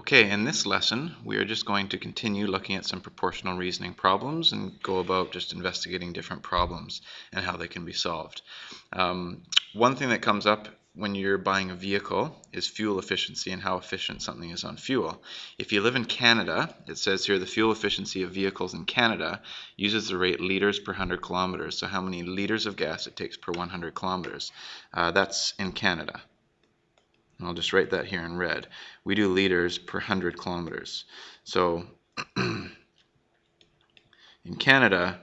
Okay, in this lesson, we are just going to continue looking at some proportional reasoning problems and go about just investigating different problems and how they can be solved. One thing that comes up when you're buying a vehicle is fuel efficiency and how efficient something is on fuel. If you live in Canada, it says here the fuel efficiency of vehicles in Canada uses the rate liters per 100 kilometers, so how many liters of gas it takes per 100 kilometers. That's in Canada. I'll just write that here in red. We do liters per 100 kilometers. So in Canada,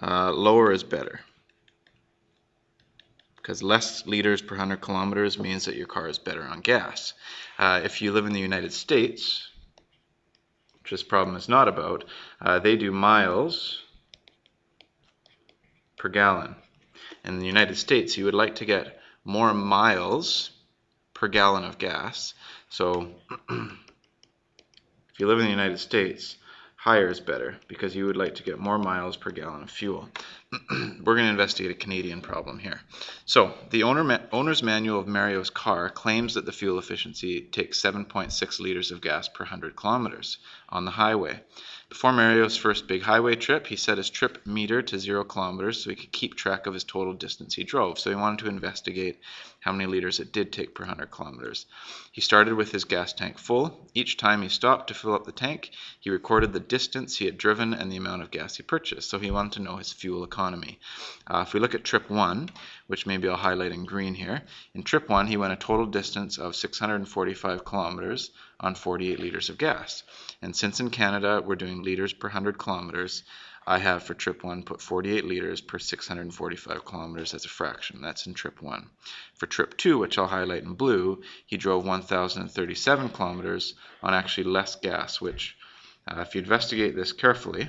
lower is better, because less liters per 100 kilometers means that your car is better on gas. If you live in the United States, which this problem is not about, they do miles per gallon. In the United States, you would like to get more miles per gallon of gas. So if you live in the United States, higher is better because you would like to get more miles per gallon of fuel. We're going to investigate a Canadian problem here. So the owner's manual of Mario's car claims that the fuel efficiency takes 7.6 liters of gas per 100 kilometers on the highway. Before Mario's first big highway trip, he set his trip meter to 0 kilometers so he could keep track of his total distance he drove. So he wanted to investigate how many liters it did take per 100 kilometers. He started with his gas tank full. Each time he stopped to fill up the tank, he recorded the distance he had driven and the amount of gas he purchased. So he wanted to know his fuel economy. If we look at trip 1, which maybe I'll highlight in green here, in trip 1 he went a total distance of 645 kilometers on 48 liters of gas. And since in Canada we're doing liters per 100 kilometers, I have for trip 1 put 48 liters per 645 kilometers as a fraction. That's in trip 1. For trip 2, which I'll highlight in blue, he drove 1,037 kilometers on actually less gas, which if you investigate this carefully,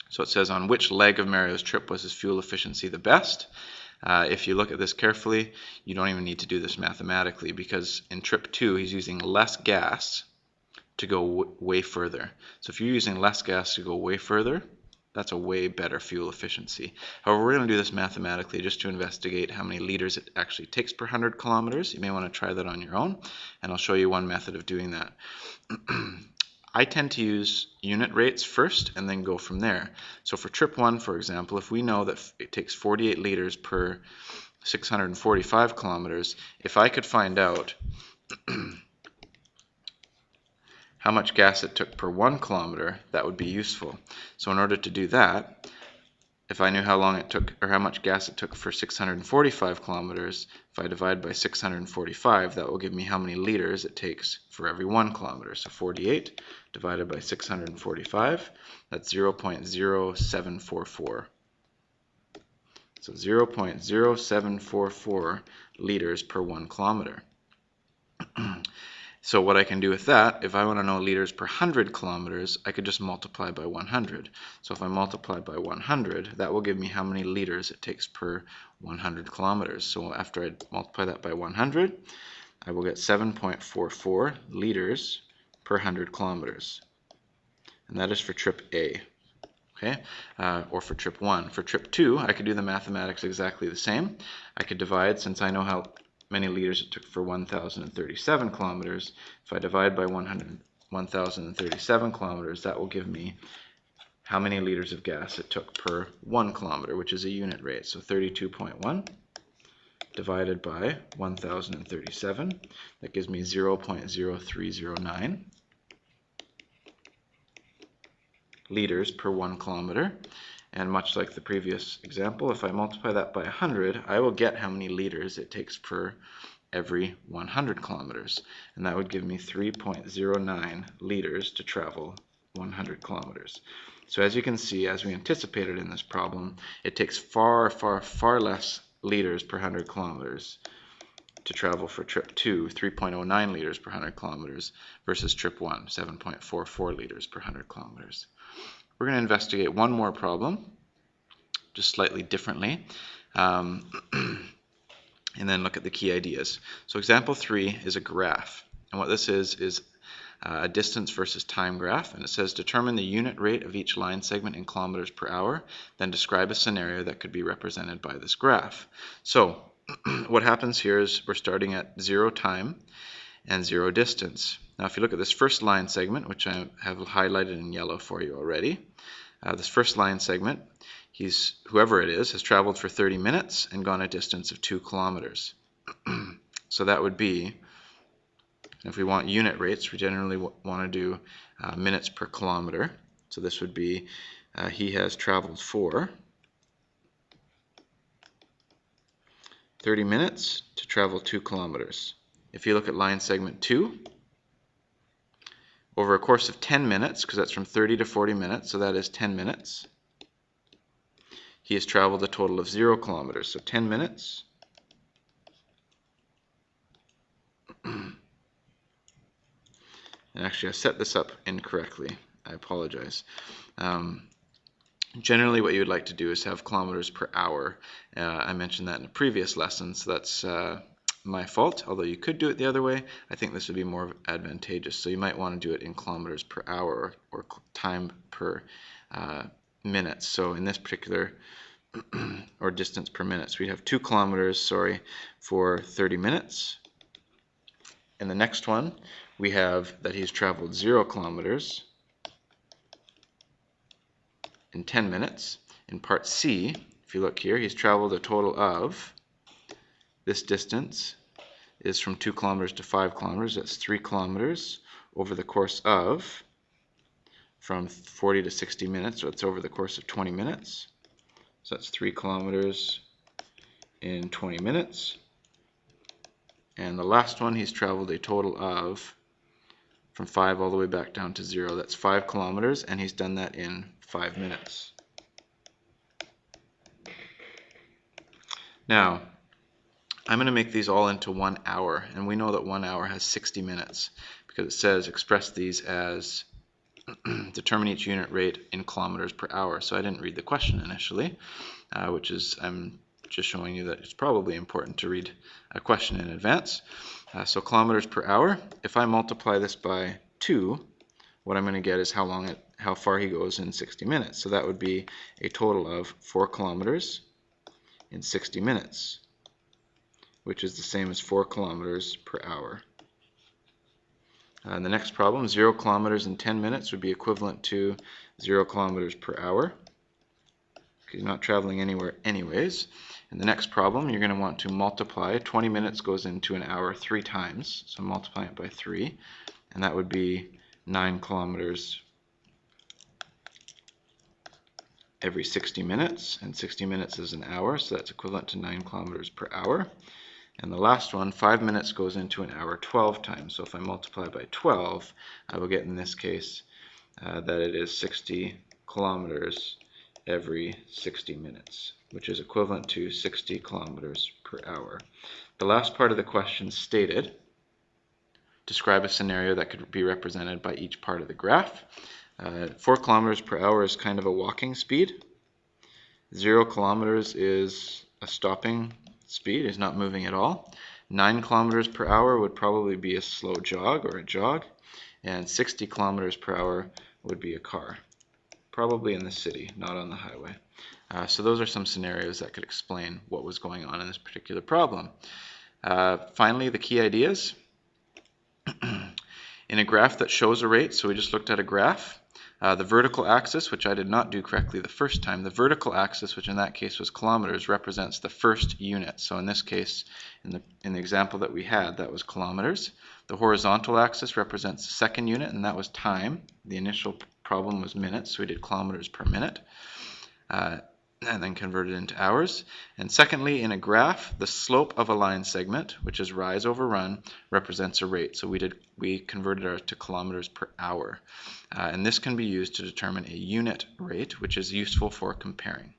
so it says on which leg of Mario's trip was his fuel efficiency the best. If you look at this carefully, you don't even need to do this mathematically, because in trip 2 he's using less gas to go way further. So if you're using less gas to go way further, that's a way better fuel efficiency. However, we're going to do this mathematically just to investigate how many liters it actually takes per 100 kilometers. You may want to try that on your own, and I'll show you one method of doing that. I tend to use unit rates first and then go from there. So for trip 1, for example, if we know that it takes 48 liters per 645 kilometers, if I could find out how much gas it took per 1 kilometer, that would be useful. So in order to do that, if I knew how long it took or how much gas it took for 645 kilometers, if I divide by 645, that will give me how many liters it takes for every 1 kilometer. So 48 divided by 645, that's 0.0744. So 0.0744 liters per 1 kilometer. So what I can do with that, if I want to know liters per 100 kilometers, I could just multiply by 100. So if I multiply by 100, that will give me how many liters it takes per 100 kilometers. So after I multiply that by 100, I will get 7.44 liters per 100 kilometers. And that is for trip A. Okay, or for trip 1. For trip 2, I could do the mathematics exactly the same. I could divide, since I know how many liters it took for 1,037 kilometers. If I divide by 1,037 kilometers, that will give me how many liters of gas it took per 1 kilometer, which is a unit rate. So 32.1 divided by 1,037, that gives me 0.0309 liters per 1 kilometer. And much like the previous example, if I multiply that by 100, I will get how many liters it takes per every 100 kilometers. And that would give me 3.09 liters to travel 100 kilometers. So as you can see, as we anticipated in this problem, it takes far, far, far less liters per 100 kilometers to travel for trip 2, 3.09 liters per 100 kilometers, versus trip 1, 7.44 liters per 100 kilometers. We're going to investigate one more problem, just slightly differently, and then look at the key ideas. So example 3 is a graph, and what this is a distance versus time graph, and it says determine the unit rate of each line segment in kilometers per hour, then describe a scenario that could be represented by this graph. So what happens here is we're starting at 0 time, and 0 distance. Now if you look at this first line segment, which I have highlighted in yellow for you already, this first line segment, whoever it is, has traveled for 30 minutes and gone a distance of 2 kilometers. So that would be, if we want unit rates, we generally want to do minutes per kilometer. So this would be, he has traveled for 30 minutes to travel 2 kilometers. If you look at line segment 2, over a course of 10 minutes, because that's from 30 to 40 minutes, so that is 10 minutes, he has traveled a total of 0 kilometers. So 10 minutes and actually I set this up incorrectly. I apologize. Generally what you would like to do is have kilometers per hour. I mentioned that in a previous lesson, so that's my fault, although you could do it the other way. I think this would be more advantageous. So you might want to do it in kilometers per hour or time per minutes. So in this particular, or distance per minute, so we have 2 kilometers, sorry, for 30 minutes. In the next one, we have that he's traveled 0 kilometers in 10 minutes. In part C, if you look here, he's traveled a total of, this distance is from 2 kilometers to 5 kilometers. That's 3 kilometers over the course of, from 40 to 60 minutes. So it's over the course of 20 minutes. So that's 3 kilometers in 20 minutes. And the last one, he's traveled a total of, from 5 all the way back down to 0. That's 5 kilometers, and he's done that in 5 minutes. Now, I'm going to make these all into 1 hour, and we know that 1 hour has 60 minutes because it says express these as determine each unit rate in kilometers per hour. So I didn't read the question initially, which is, I'm just showing you that it's probably important to read a question in advance. So kilometers per hour, if I multiply this by 2, what I'm going to get is how far he goes in 60 minutes. So that would be a total of 4 kilometers in 60 minutes, which is the same as 4 kilometers per hour. The next problem, 0 kilometers in 10 minutes would be equivalent to 0 kilometers per hour. He's not traveling anywhere anyways. In the next problem, you're going to want to multiply. 20 minutes goes into an hour 3 times, so multiply it by 3, and that would be 9 kilometers every 60 minutes, and 60 minutes is an hour, so that's equivalent to 9 kilometers per hour. And the last one, 5 minutes goes into an hour 12 times. So if I multiply by 12, I will get in this case that it is 60 kilometers every 60 minutes, which is equivalent to 60 kilometers per hour. The last part of the question stated, describe a scenario that could be represented by each part of the graph. 4 kilometers per hour is kind of a walking speed. 0 kilometers is a stopping speed, is not moving at all. 9 kilometers per hour would probably be a slow jog or a jog, and 60 kilometers per hour would be a car, probably in the city, not on the highway. So those are some scenarios that could explain what was going on in this particular problem. Finally, the key ideas. In a graph that shows a rate, so we just looked at a graph, the vertical axis, which I did not do correctly the first time, the vertical axis, which in that case was kilometers, represents the first unit. So in this case, in the example that we had, that was kilometers. The horizontal axis represents the second unit, and that was time. The initial problem was minutes, so we did kilometers per minute, and then converted into hours. And secondly, in a graph, the slope of a line segment, which is rise over run, represents a rate. So we converted ours to kilometers per hour. And this can be used to determine a unit rate, which is useful for comparing.